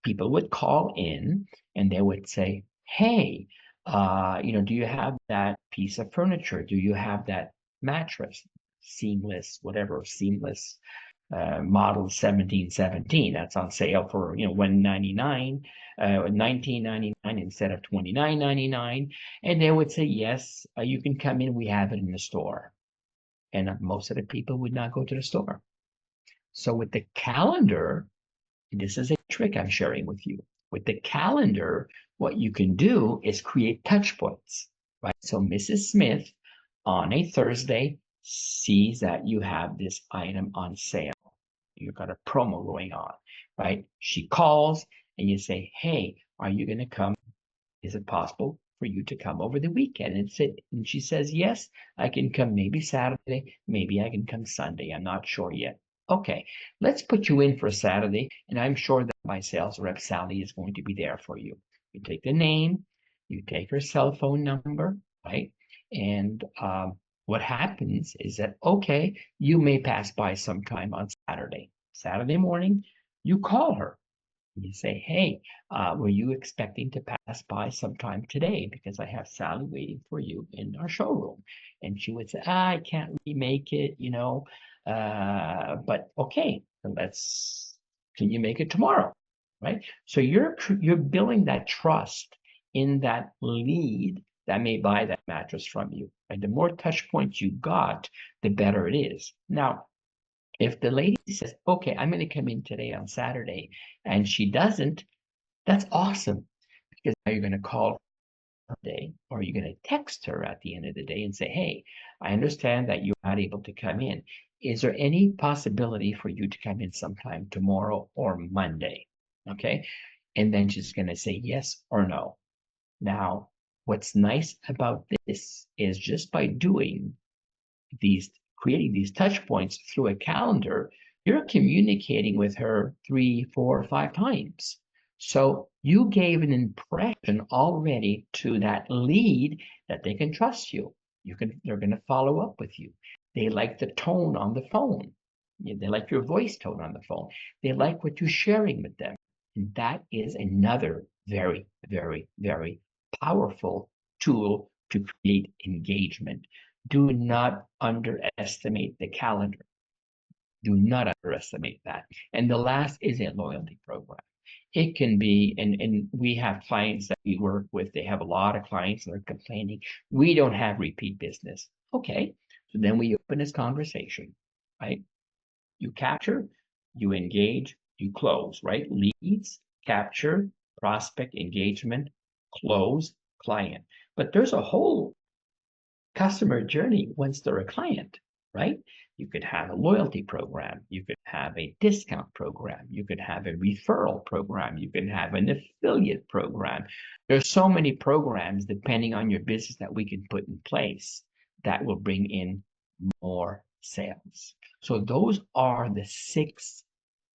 [SPEAKER 1] people would call in and they would say, "Hey, do you have that piece of furniture? Do you have that mattress, seamless model 1717 that's on sale for $199, $19.99 instead of $29.99." And they would say, "Yes, you can come in, we have it in the store." And most of the people would not go to the store. So with the calendar, this is a trick I'm sharing with you. With the calendar, what you can do is create touch points, right? So Mrs. Smith on a Thursday sees that you have this item on sale. You've got a promo going on, right? She calls and you say, "Hey, are you going to come? Is it possible for you to come over the weekend?" And she says, "Yes, I can come maybe Saturday, maybe I can come Sunday. I'm not sure yet." Okay, let's put you in for Saturday, and I'm sure that my sales rep, Sally, is going to be there for you. You take the name, you take her cell phone number, right? And what happens is that, okay, you may pass by sometime on Saturday morning, you call her. You say, "Hey, were you expecting to pass by sometime today? Because I have Sally waiting for you in our showroom." And she would say, "I can't really make it, but okay, can you make it tomorrow?" Right? So you're building that trust in that lead that may buy that mattress from you. And the more touch points you got, the better it is. Now, if the lady says, "Okay, I'm going to come in today on Saturday," and she doesn't, that's awesome, because now you're going to call her day, or you're going to text her at the end of the day and say, "Hey, I understand that you're not able to come in. Is there any possibility for you to come in sometime tomorrow or Monday?" Okay. And then she's going to say yes or no. Now, what's nice about this is just by creating these touch points through a calendar, you're communicating with her 3, 4, 5 times. So you gave an impression already to that lead that they can trust you. They're going to follow up with you. They like the tone on the phone. They like your voice tone on the phone. They like what you're sharing with them. And that is another very, very, very powerful tool to create engagement. Do not underestimate the calendar. Do not underestimate that. And the last is a loyalty program. It can be, and we have clients that we work with, they have a lot of clients that are complaining, we don't have repeat business. Okay, so then we open this conversation, right? You capture, you engage, you close, right? Leads, capture, prospect, engagement, close, client. But there's a whole customer journey once they're a client, right? You could have a loyalty program, you could have a discount program, you could have a referral program, you could have an affiliate program. There's so many programs depending on your business that we can put in place that will bring in more sales. So those are the 6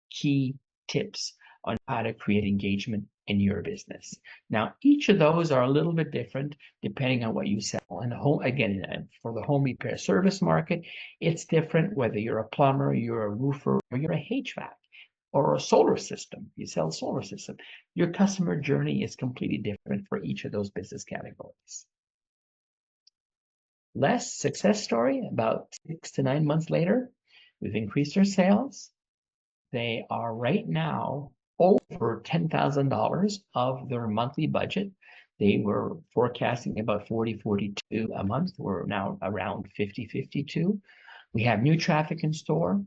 [SPEAKER 1] key tips on how to create engagement in your business. Now, each of those are a little bit different depending on what you sell. And home, again, for the home repair service market, it's different whether you're a plumber, you're a roofer, or you're a HVAC or a solar system. You sell a solar system. Your customer journey is completely different for each of those business categories. Less success story about 6 to 9 months later, we've increased our sales. They are right now over $10,000 of their monthly budget. They were forecasting about 40, 42 a month. We're now around 50, 52. We have new traffic in store.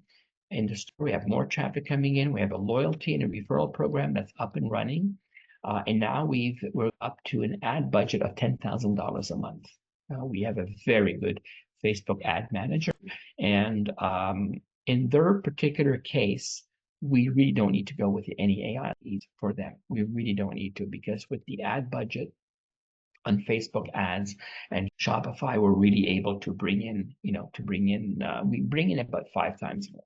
[SPEAKER 1] In the store, we have more traffic coming in. We have a loyalty and a referral program that's up and running. And now we're up to an ad budget of $10,000 a month. We have a very good Facebook ad manager. And in their particular case, we really don't need to go with any AI leads for them. We really don't need to, because with the ad budget on Facebook ads and Shopify, we're really able to bring in, we bring in about 5 times more.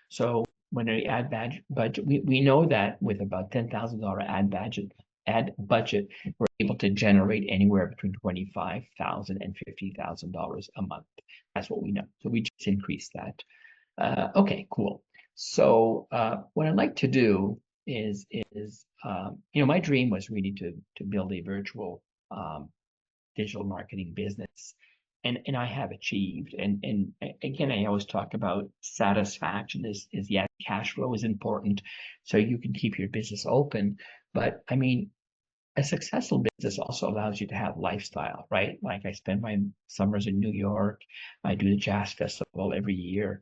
[SPEAKER 1] So when we ad budget, we know that with about $10,000 ad budget, we're able to generate anywhere between $25,000 and $50,000 a month. That's what we know. So we just increased that. Okay, cool. So what I'd like to do is my dream was really to build a virtual digital marketing business, and I have achieved. And again, I always talk about satisfaction is yes, cash flow is important, so you can keep your business open. But I mean, a successful business also allows you to have lifestyle, right? Like I spend my summers in New York. I do the jazz festival every year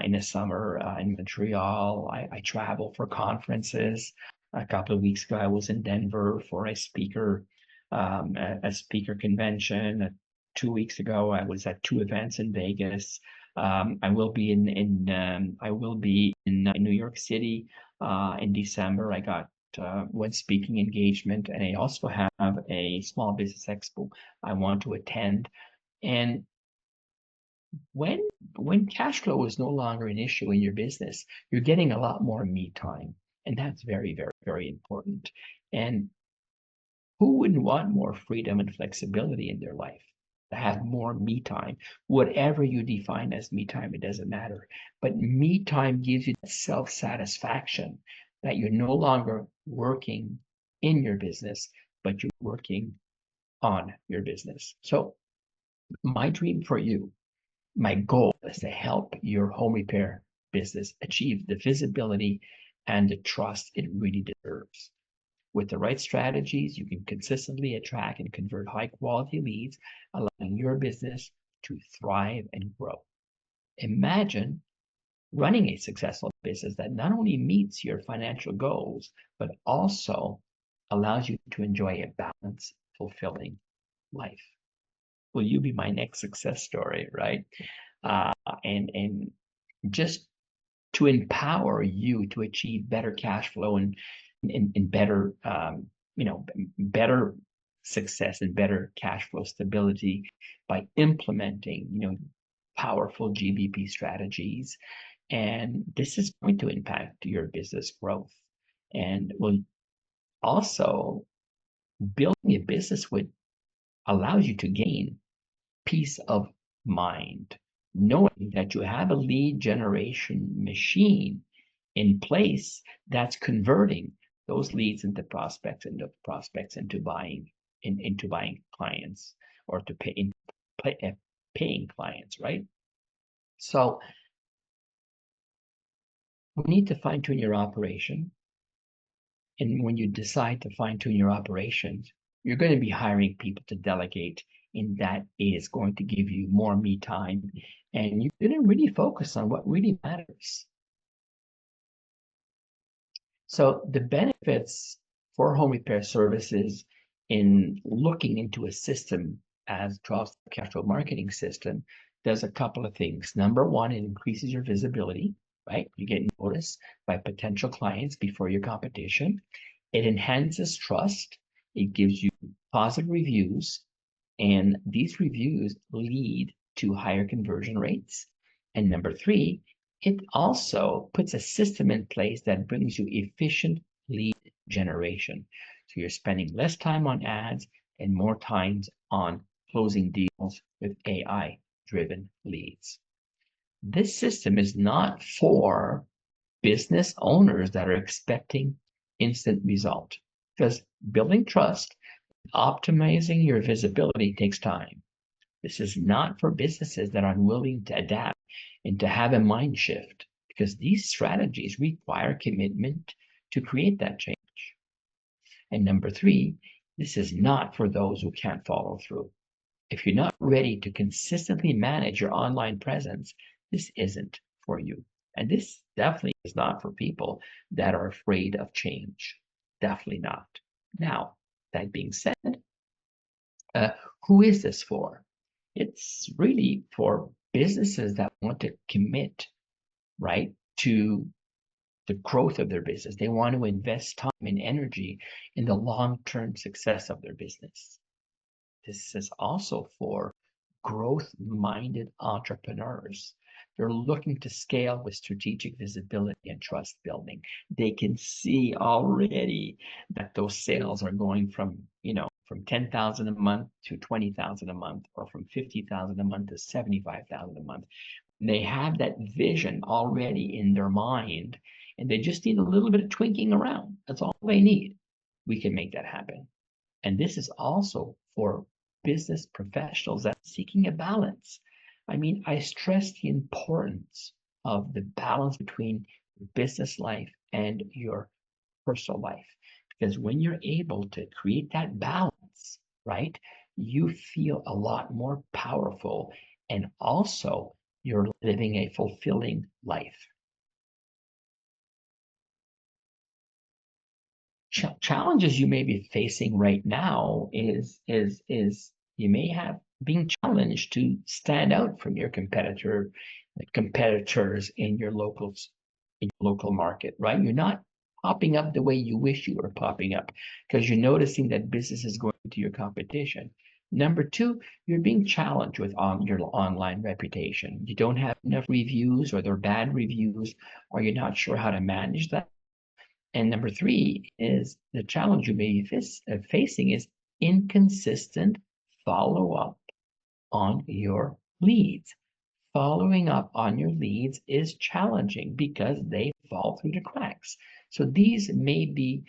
[SPEAKER 1] in the summer in Montreal. I travel for conferences. A couple of weeks ago, I was in Denver for a speaker convention. 2 weeks ago, I was at 2 events in Vegas. I will be in New York City in December. I got one speaking engagement, and I also have a small business expo I want to attend. And when cash flow is no longer an issue in your business, you're getting a lot more me time, and that's very, very, very important. And who wouldn't want more freedom and flexibility in their life? To have more me time, whatever you define as me time, it doesn't matter. But me time gives you self-satisfaction that you're no longer working in your business, but you're working on your business. So my dream for you, my goal is to help your home repair business achieve the visibility and the trust it really deserves. With the right strategies, you can consistently attract and convert high quality leads, allowing your business to thrive and grow. Imagine running a successful business that not only meets your financial goals, but also allows you to enjoy a balanced, fulfilling life. Will you be my next success story, right? And just to empower you to achieve better cash flow and better better success and better cash flow stability by implementing powerful GBP strategies. And this is going to impact your business growth. And Also, building a business would allows you to gain peace of mind, knowing that you have a lead generation machine in place that's converting those leads into prospects into buying clients, or to paying clients, right? So we need to fine tune your operation. And when you decide to fine tune your operations, you're going to be hiring people to delegate, and that is going to give you more me time. And you're going to really focus on what really matters. So the benefits for home repair services in looking into a system as 12-step cash flow marketing system does a couple of things. Number one, it increases your visibility, right? You get noticed by potential clients before your competition. It enhances trust. It gives you positive reviews, and these reviews lead to higher conversion rates. And number three, it also puts a system in place that brings you efficient lead generation. So you're spending less time on ads and more times on closing deals with AI driven leads. This system is not for business owners that are expecting instant result, because building trust, optimizing your visibility takes time. This is not for businesses that are unwilling to adapt and to have a mind shift, because these strategies require commitment to create that change. And number three, this is not for those who can't follow through. If you're not ready to consistently manage your online presence, this isn't for you. And this definitely is not for people that are afraid of change. Definitely not. Now, that being said, uh, who is this for? It's really for businesses that want to commit, right, to the growth of their business. They want to invest time and energy in the long-term success of their business. This is also for growth-minded entrepreneurs. They're looking to scale with strategic visibility and trust building. They can see already that those sales are going from 10,000 a month to 20,000 a month, or from 50,000 a month to 75,000 a month. They have that vision already in their mind, and they just need a little bit of twinking around. That's all they need. We can make that happen. And this is also for business professionals that are seeking a balance. I mean, I stress the importance of the balance between your business life and your personal life. Because when you're able to create that balance, right, you feel a lot more powerful, and also you're living a fulfilling life. Challenges you may be facing right now is you may have being challenged to stand out from your competitors in your local market, right? You're not popping up the way you wish you were popping up, because you're noticing that business is going to your competition. Number two, you're being challenged with your online reputation. You don't have enough reviews, or they're bad reviews, or you're not sure how to manage that. And number three is the challenge you may be facing is inconsistent follow up on your leads. Following up on your leads is challenging because they fall through the cracks. So these may be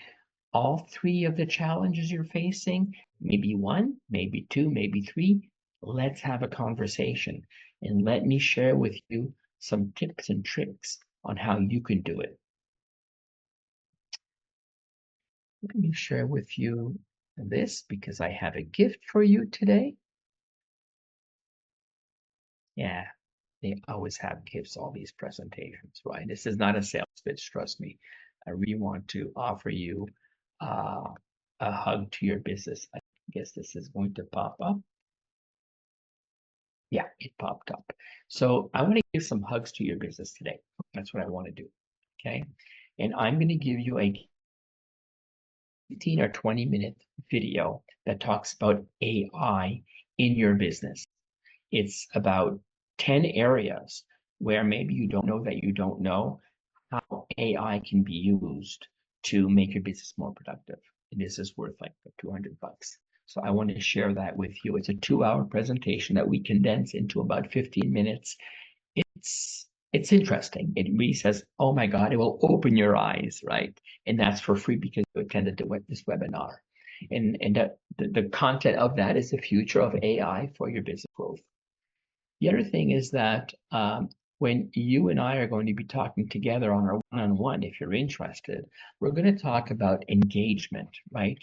[SPEAKER 1] all three of the challenges you're facing, maybe one, maybe two, maybe three. Let's have a conversation, and let me share with you some tips and tricks on how you can do it. Let me share with you this, because I have a gift for you today. Yeah, they always have gifts, all these presentations, right? This is not a sales pitch, trust me. I really want to offer you uh, a hug to your business. I guess this is going to pop up. Yeah, it popped up. So I want to give some hugs to your business today. That's what I want to do. Okay. And I'm going to give you a 15 or 20-minute video that talks about AI in your business. It's about 10 areas where maybe you don't know that you don't know how AI can be used to make your business more productive. this is worth like $200. So I want to share that with you. It's a 2-hour presentation that we condense into about 15 minutes. It's interesting. It really says, oh my God, it will open your eyes, right? And that's for free because you attended this webinar. And the content of that is the future of AI for your business growth. The other thing is that when you and I are going to be talking together on our one-on-one, if you're interested, we're going to talk about engagement, right?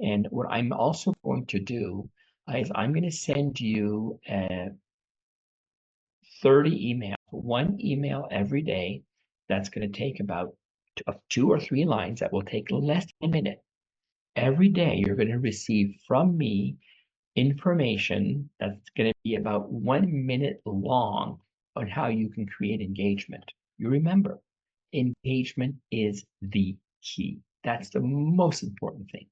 [SPEAKER 1] And what I'm also going to do is I'm going to send you 30 emails, one email every day. That's going to take about 2 or 3 lines that will take less than a minute. Every day you're going to receive from me information that's going to be about 1 minute long on how you can create engagement. You remember, engagement is the key. That's the most important thing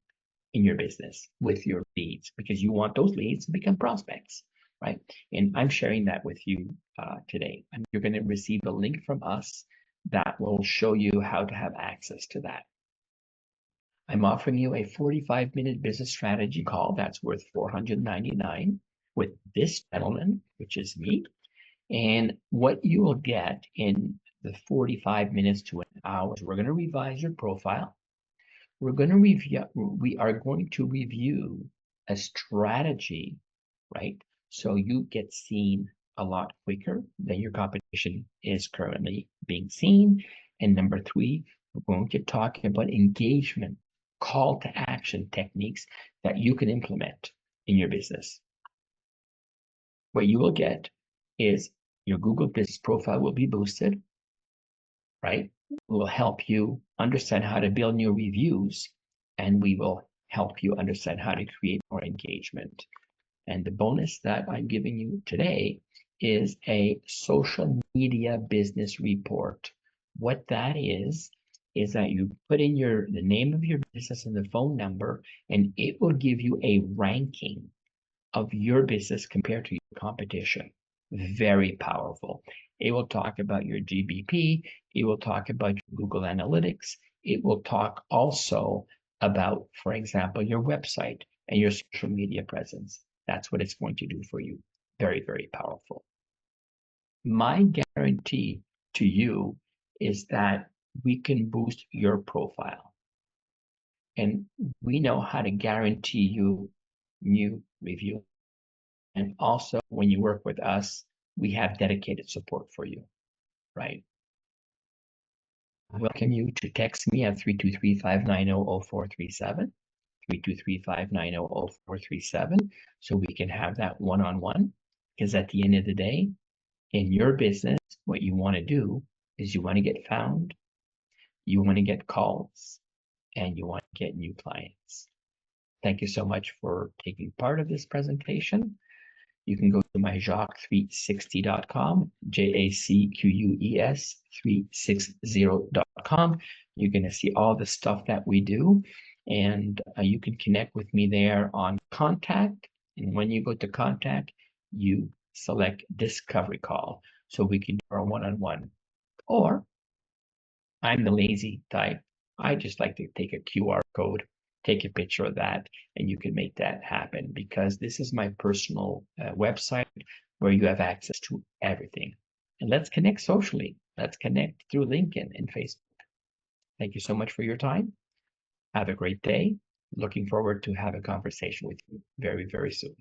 [SPEAKER 1] in your business with your leads, because you want those leads to become prospects, right? And I'm sharing that with you today. And you're going to receive a link from us that will show you how to have access to that. I'm offering you a 45-minute business strategy call that's worth $499 with this gentleman, which is me. And what you will get in the 45 minutes to an hour is we're going to revise your profile. We are going to review a strategy, right? So you get seen a lot quicker than your competition is currently being seen. And number 3, we're going to talk about engagement, call to action techniques that you can implement in your business. What you will get is your Google business profile will be boosted, right? We will help you understand how to build new reviews, and we will help you understand how to create more engagement. And the bonus that I'm giving you today is a social media business report. What that is that you put in the name of your business and the phone number, and it will give you a ranking of your business compared to your competition. Very powerful. It will talk about your GBP. It will talk about your Google Analytics. It will talk also about, for example, your website and your social media presence. That's what it's going to do for you. Very, very powerful. My guarantee to you is that we can boost your profile. And we know how to guarantee you new review. And also, when you work with us, we have dedicated support for you, right? I welcome you to text me at 323-590-0437, 323-590-0437, so we can have that one-on-one. Because at the end of the day, in your business, what you want to do is you want to get found, you want to get calls, and you want to get new clients. Thank you so much for taking part of this presentation. You can go to my Jacques360.com, JACQUES360.com. You're going to see all the stuff that we do, and you can connect with me there on contact. And when you go to contact, you select discovery call so we can do our one-on-one. Or I'm the lazy type. I just like to take a QR code, take a picture of that, and you can make that happen, because this is my personal website where you have access to everything. And let's connect socially. Let's connect through LinkedIn and Facebook. Thank you so much for your time. Have a great day. Looking forward to have a conversation with you very, very soon.